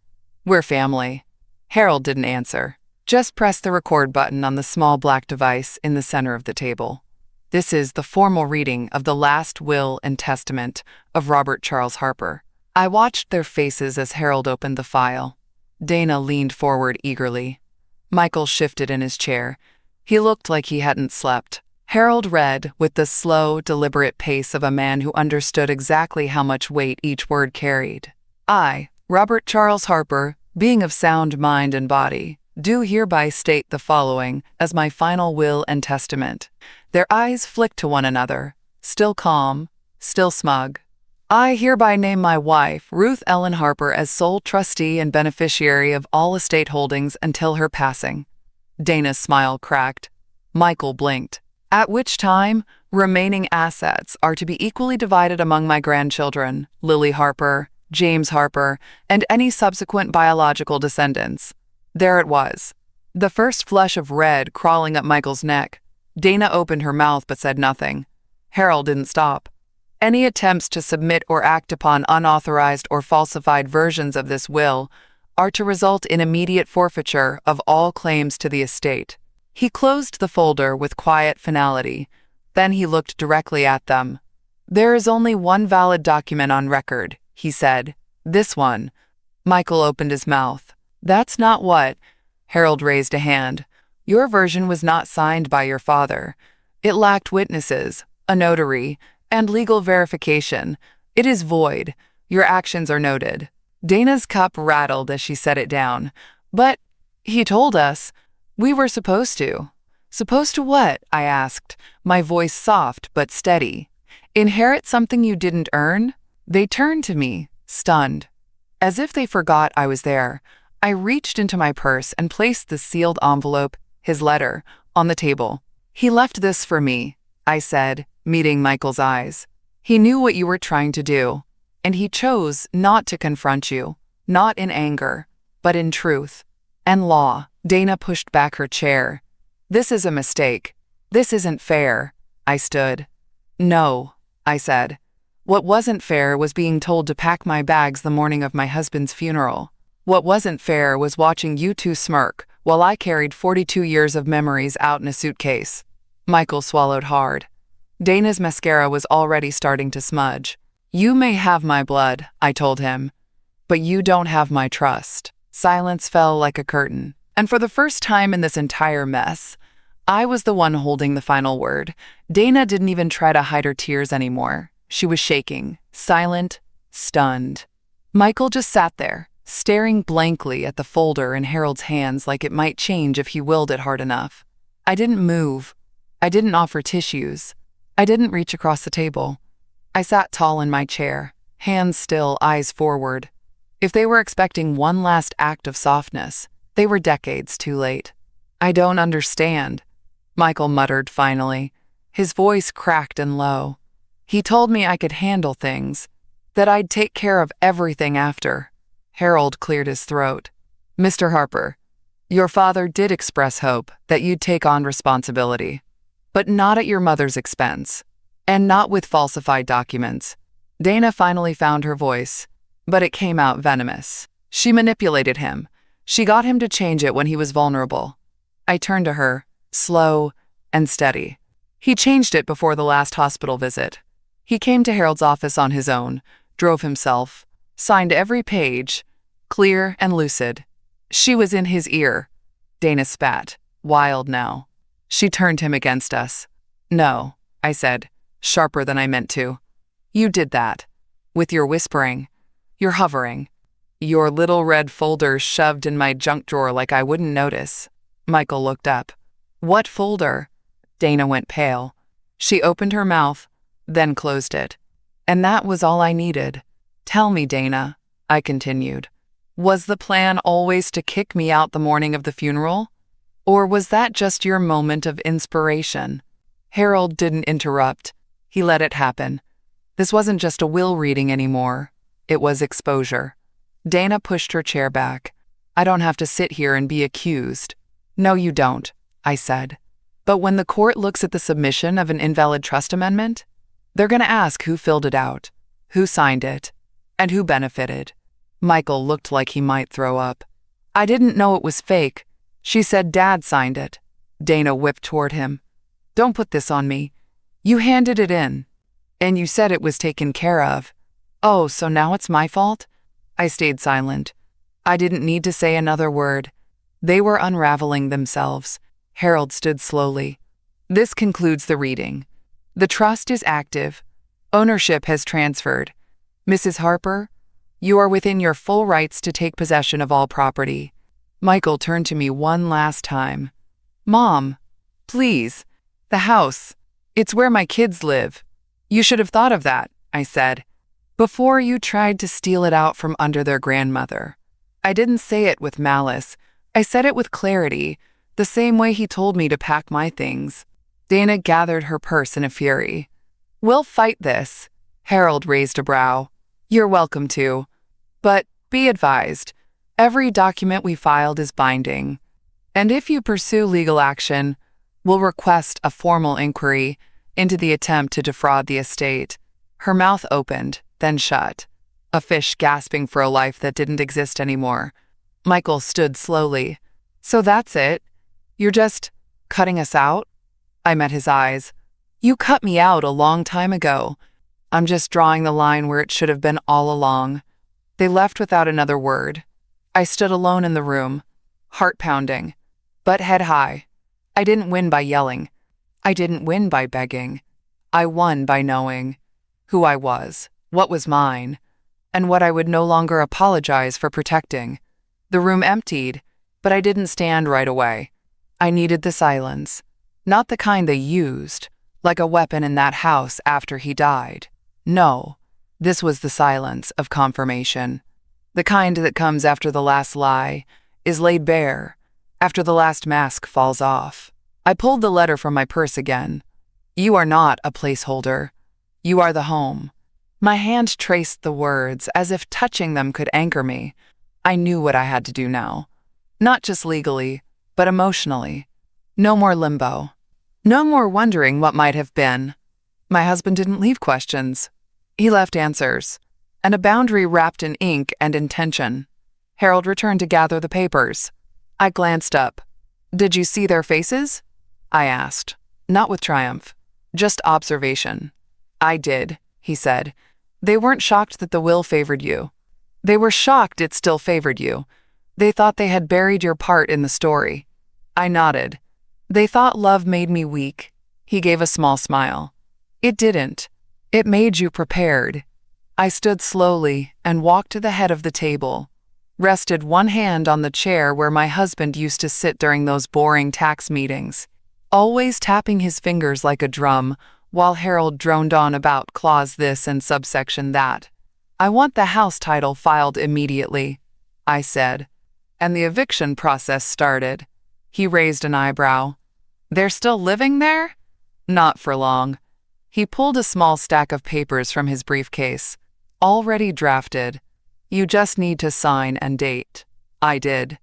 We're family." Harold didn't answer. Just pressed the record button on the small black device in the center of the table. "This is the formal reading of the last will and testament of Robert Charles Harper." I watched their faces as Harold opened the file. Dana leaned forward eagerly. Michael shifted in his chair. He looked like he hadn't slept. Harold read with the slow, deliberate pace of a man who understood exactly how much weight each word carried. "I, Robert Charles Harper, being of sound mind and body, do hereby state the following as my final will and testament." Their eyes flicked to one another, still calm, still smug. "I hereby name my wife, Ruth Ellen Harper, as sole trustee and beneficiary of all estate holdings until her passing." Dana's smile cracked. Michael blinked. "At which time, remaining assets are to be equally divided among my grandchildren, Lily Harper, James Harper, and any subsequent biological descendants." There it was. The first flush of red crawling up Michael's neck. Dana opened her mouth but said nothing. Harold didn't stop. "Any attempts to submit or act upon unauthorized or falsified versions of this will are to result in immediate forfeiture of all claims to the estate." He closed the folder with quiet finality. Then he looked directly at them. "There is only one valid document on record," he said. "This one." Michael opened his mouth. "That's not what—" Harold raised a hand. "Your version was not signed by your father. It lacked witnesses, a notary, and legal verification. It is void. Your actions are noted." Dana's cup rattled as she set it down. "But he told us. We were supposed to." "Supposed to what?" I asked, my voice soft but steady. "Inherit something you didn't earn?" They turned to me, stunned. As if they forgot I was there, I reached into my purse and placed the sealed envelope, his letter, on the table. "He left this for me," I said, meeting Michael's eyes. "He knew what you were trying to do, and he chose not to confront you, not in anger, but in truth and law." Dana pushed back her chair. "This is a mistake. This isn't fair." I stood. "No," I said. "What wasn't fair was being told to pack my bags the morning of my husband's funeral." What wasn't fair was watching you two smirk while I carried 42 years of memories out in a suitcase. Michael swallowed hard. Dana's mascara was already starting to smudge. You may have my blood, I told him, but you don't have my trust. Silence fell like a curtain, and for the first time in this entire mess, I was the one holding the final word. Dana didn't even try to hide her tears anymore. She was shaking, silent, stunned. Michael just sat there, staring blankly at the folder in Harold's hands like it might change if he willed it hard enough. I didn't move. I didn't offer tissues. I didn't reach across the table. I sat tall in my chair, hands still, eyes forward. If they were expecting one last act of softness, they were decades too late. I don't understand, Michael muttered finally. His voice cracked and low. He told me I could handle things, that I'd take care of everything after. Harold cleared his throat. Mr. Harper, your father did express hope that you'd take on responsibility, but not at your mother's expense, and not with falsified documents. Dana finally found her voice, but it came out venomous. She manipulated him. She got him to change it when he was vulnerable. I turned to her, slow and steady. He changed it before the last hospital visit. He came to Harold's office on his own, drove himself, signed every page, clear and lucid. She was in his ear. Dana spat, wild now. She turned him against us. No, I said, sharper than I meant to. You did that. With your whispering, your hovering, your little red folders shoved in my junk drawer like I wouldn't notice. Michael looked up. What folder? Dana went pale. She opened her mouth, then closed it. And that was all I needed. Tell me, Dana, I continued. Was the plan always to kick me out the morning of the funeral? Or was that just your moment of inspiration? Harold didn't interrupt. He let it happen. This wasn't just a will reading anymore. It was exposure. Dana pushed her chair back. I don't have to sit here and be accused. No, you don't, I said. But when the court looks at the submission of an invalid trust amendment, they're going to ask who filled it out, who signed it, and who benefited. Michael looked like he might throw up. I didn't know it was fake. She said Dad signed it. Dana whipped toward him. Don't put this on me. You handed it in. And you said it was taken care of. Oh, so now it's my fault? I stayed silent. I didn't need to say another word. They were unraveling themselves. Harold stood slowly. This concludes the reading. The trust is active. Ownership has transferred. Mrs. Harper, you are within your full rights to take possession of all property. Michael turned to me one last time. Mom, please, the house. It's where my kids live. You should have thought of that, I said, before you tried to steal it out from under their grandmother. I didn't say it with malice. I said it with clarity, the same way he told me to pack my things. Dana gathered her purse in a fury. We'll fight this. Harold raised a brow. You're welcome to. But be advised, every document we filed is binding. And if you pursue legal action, we'll request a formal inquiry into the attempt to defraud the estate. Her mouth opened, then shut. A fish gasping for a life that didn't exist anymore. Michael stood slowly. So that's it? You're just cutting us out? I met his eyes. You cut me out a long time ago. I'm just drawing the line where it should have been all along. They left without another word. I stood alone in the room, heart pounding, but head high. I didn't win by yelling. I didn't win by begging. I won by knowing who I was, what was mine, and what I would no longer apologize for protecting. The room emptied, but I didn't stand right away. I needed the silence, not the kind they used, like a weapon in that house after he died. No, this was the silence of confirmation, the kind that comes after the last lie is laid bare, after the last mask falls off. I pulled the letter from my purse again. You are not a placeholder. You are the home. My hand traced the words as if touching them could anchor me. I knew what I had to do now. Not just legally, but emotionally. No more limbo. No more wondering what might have been. My husband didn't leave questions. He left answers, and a boundary wrapped in ink and intention. Harold returned to gather the papers. I glanced up. "Did you see their faces?" I asked, not with triumph, just observation. "I did," he said. "They weren't shocked that the will favored you. They were shocked it still favored you. They thought they had buried your part in the story." I nodded. "They thought love made me weak." He gave a small smile. "It didn't. It made you prepared." I stood slowly and walked to the head of the table, rested one hand on the chair where my husband used to sit during those boring tax meetings, always tapping his fingers like a drum while Harold droned on about clause this and subsection that. "I want the house title filed immediately," I said, and the eviction process started. He raised an eyebrow. "They're still living there?" "Not for long." He pulled a small stack of papers from his briefcase. "Already drafted. You just need to sign and date." I did.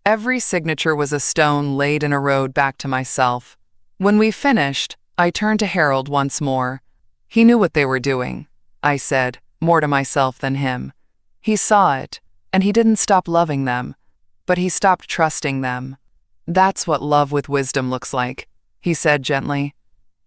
Every signature was a stone laid in a road back to myself. When we finished, I turned to Harold once more. "He knew what they were doing," I said, more to myself than him. "He saw it, and he didn't stop loving them, but he stopped trusting them. That's what love with wisdom looks like," he said gently.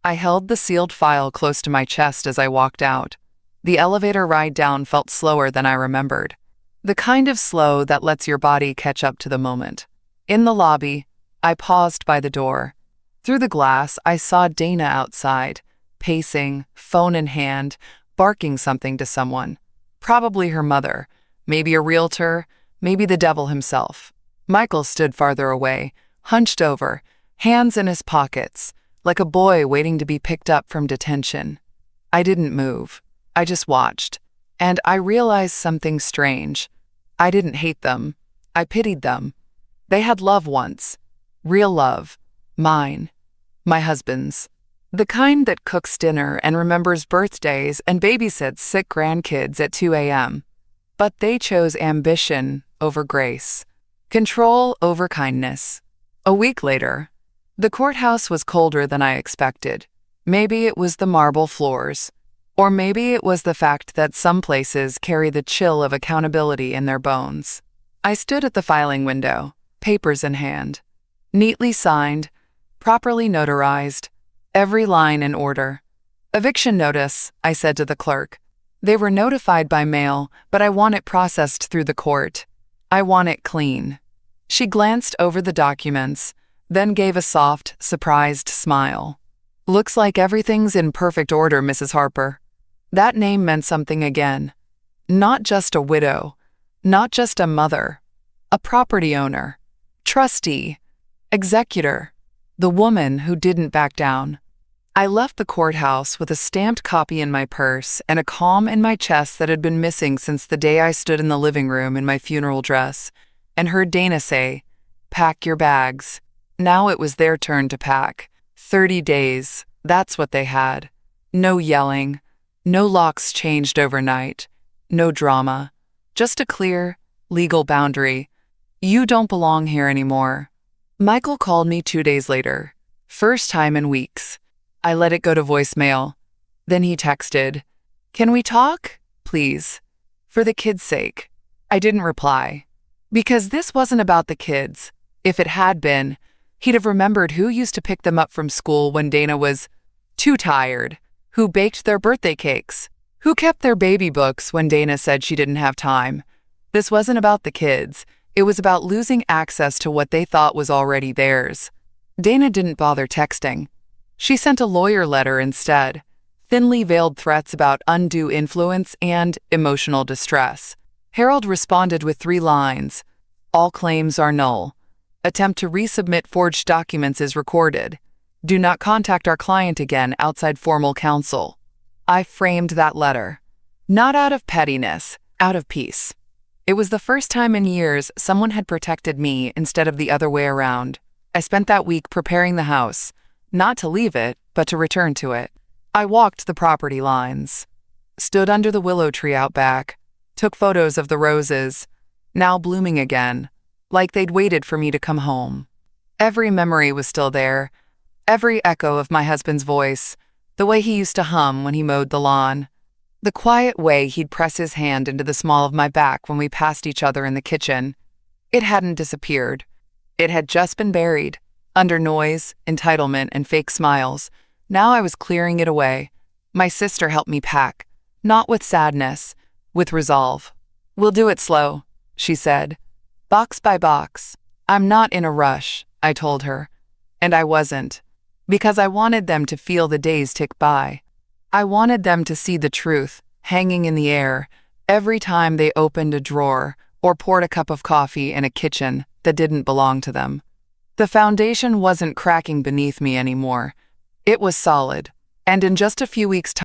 I held the sealed file close to my chest as I walked out. The elevator ride down felt slower than I remembered. The kind of slow that lets your body catch up to the moment. In the lobby, I paused by the door. Through the glass, I saw Dana outside, pacing, phone in hand, barking something to someone. Probably her mother, maybe a realtor, maybe the devil himself. Michael stood farther away, hunched over, hands in his pockets, like a boy waiting to be picked up from detention. I didn't move. I just watched, and I realized something strange. I didn't hate them. I pitied them. They had love once. Real love. Mine. My husband's. The kind that cooks dinner and remembers birthdays and babysits sick grandkids at 2 a.m. But they chose ambition over grace. Control over kindness. A week later, the courthouse was colder than I expected. Maybe it was the marble floors. Or maybe it was the fact that some places carry the chill of accountability in their bones. I stood at the filing window, papers in hand. Neatly signed, properly notarized, every line in order. "Eviction notice," I said to the clerk. "They were notified by mail, but I want it processed through the court. I want it clean." She glanced over the documents, then gave a soft, surprised smile. "Looks like everything's in perfect order, Mrs. Harper." That name meant something again. Not just a widow, not just a mother, a property owner, trustee, executor, the woman who didn't back down. I left the courthouse with a stamped copy in my purse and a calm in my chest that had been missing since the day I stood in the living room in my funeral dress and heard Dana say, "Pack your bags." Now it was their turn to pack. 30 days, that's what they had. No yelling. No locks changed overnight. No drama. Just a clear, legal boundary. You don't belong here anymore. Michael called me 2 days later. First time in weeks. I let it go to voicemail. Then he texted, "Can we talk? Please. For the kids' sake." I didn't reply. Because this wasn't about the kids. If it had been, he'd have remembered who used to pick them up from school when Dana was too tired. Who baked their birthday cakes? Who kept their baby books when Dana said she didn't have time? This wasn't about the kids. It was about losing access to what they thought was already theirs. Dana didn't bother texting. She sent a lawyer letter instead, thinly veiled threats about undue influence and emotional distress. Harold responded with 3 lines. "All claims are null. Attempt to resubmit forged documents is recorded. Do not contact our client again outside formal counsel." I framed that letter. Not out of pettiness, out of peace. It was the first time in years someone had protected me instead of the other way around. I spent that week preparing the house, not to leave it, but to return to it. I walked the property lines, stood under the willow tree out back, took photos of the roses, now blooming again, like they'd waited for me to come home. Every memory was still there. Every echo of my husband's voice, the way he used to hum when he mowed the lawn, the quiet way he'd press his hand into the small of my back when we passed each other in the kitchen. It hadn't disappeared. It had just been buried, under noise, entitlement, and fake smiles. Now I was clearing it away. My sister helped me pack, not with sadness, with resolve. "We'll do it slow," she said. "Box by box." "I'm not in a rush," I told her. And I wasn't. Because I wanted them to feel the days tick by. I wanted them to see the truth, hanging in the air, every time they opened a drawer or poured a cup of coffee in a kitchen that didn't belong to them. The foundation wasn't cracking beneath me anymore. It was solid, and in just a few weeks' time,